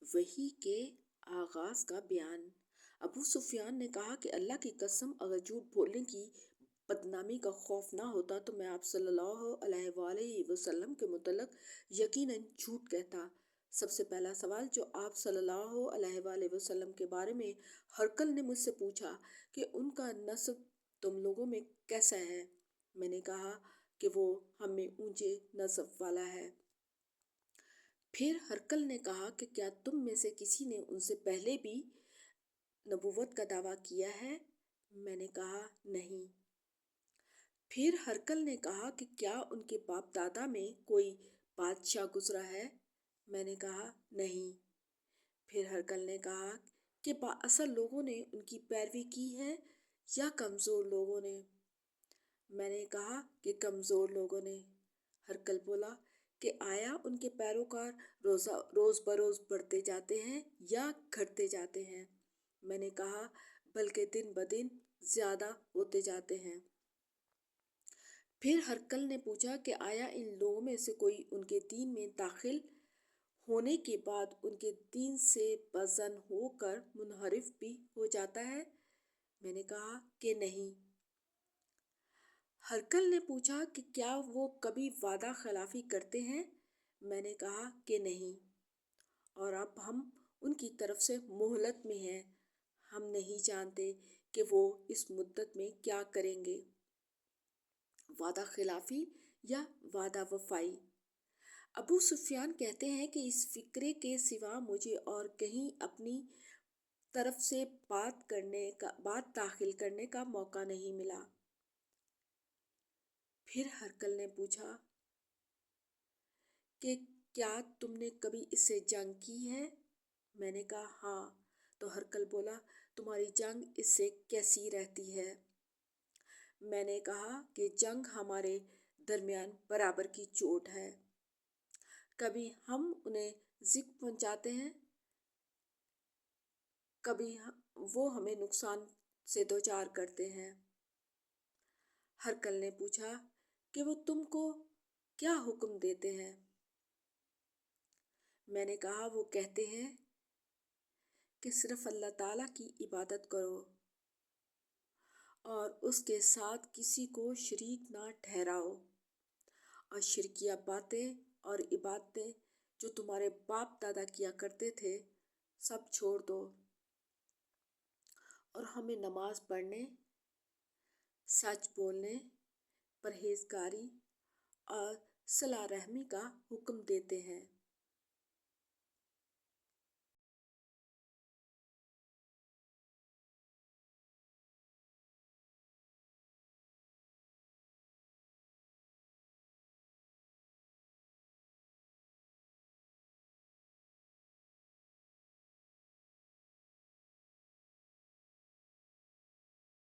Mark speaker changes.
Speaker 1: वही के आगाज का बयान। अबू सुफियान ने कहा कि अल्लाह की कसम, अगर झूठ बोलने की बदनामी का खौफ ना होता तो मैं आप सल्लल्लाहु अलैहि वसल्लम के मुतल्लिक यकीनन झूठ कहता। सबसे पहला सवाल जो आप सल्लल्लाहु अलैहि वसल्लम के बारे में हरकल ने मुझसे पूछा कि उनका नस्ब तुम लोगों में कैसा है। मैंने कहा कि वो हम में ऊंचे नस्ब वाला है। फिर हरकल ने कहा कि क्या तुम में से किसी ने उनसे पहले भी नबूवत का दावा किया है। मैंने कहा नहीं। फिर हरकल ने कहा कि क्या उनके बाप दादा में कोई बादशाह गुजरा है। मैंने कहा नहीं। फिर हरकल ने कहा कि बाअसल लोगों ने उनकी पैरवी की है या कमज़ोर लोगों ने। मैंने कहा कि कमज़ोर लोगों ने। हरकल बोला कि आया उनके पैरोकार रोज़ बरोज़ बढ़ते जाते हैं या घटते जाते हैं। मैंने कहा बल्कि दिन ब दिन ज़्यादा होते जाते हैं। फिर हरकल ने पूछा कि आया इन लोगों में से कोई उनके दीन में दाखिल होने के बाद उनके दीन से बज़न होकर मुनहरिफ भी हो जाता है। मैंने कहा कि नहीं। हरकल ने पूछा कि क्या वो कभी वादा खिलाफी करते हैं। मैंने कहा कि नहीं, और अब हम उनकी तरफ से मोहलत में हैं। हम नहीं जानते कि वो इस मुद्दत में क्या करेंगे, वादा खिलाफी या वादा वफाई। अबू सुफियान कहते हैं कि इस फिक्रे के सिवा मुझे और कहीं अपनी तरफ से बात दाखिल करने का मौका नहीं मिला। फिर हरकल ने पूछा कि क्या तुमने कभी इससे जंग की है। मैंने कहा हाँ। तो हरकल बोला तुम्हारी जंग इससे कैसी रहती है। मैंने कहा कि जंग हमारे दरमियान बराबर की चोट है। कभी हम उन्हें ज़िक पहुंचाते हैं, कभी वो हमें नुकसान से दो चार करते हैं। हरकल ने पूछा कि वो तुमको क्या हुक्म देते हैं। मैंने कहा वो कहते हैं कि सिर्फ अल्लाह ताला की इबादत करो और उसके साथ किसी को शरीक ना ठहराओ, और शिरकिया बातें और इबादतें जो तुम्हारे बाप दादा किया करते थे सब छोड़ दो, और हमें नमाज पढ़ने, सच बोलने, परहेजगारी और सला रहमी का हुक्म देते हैं।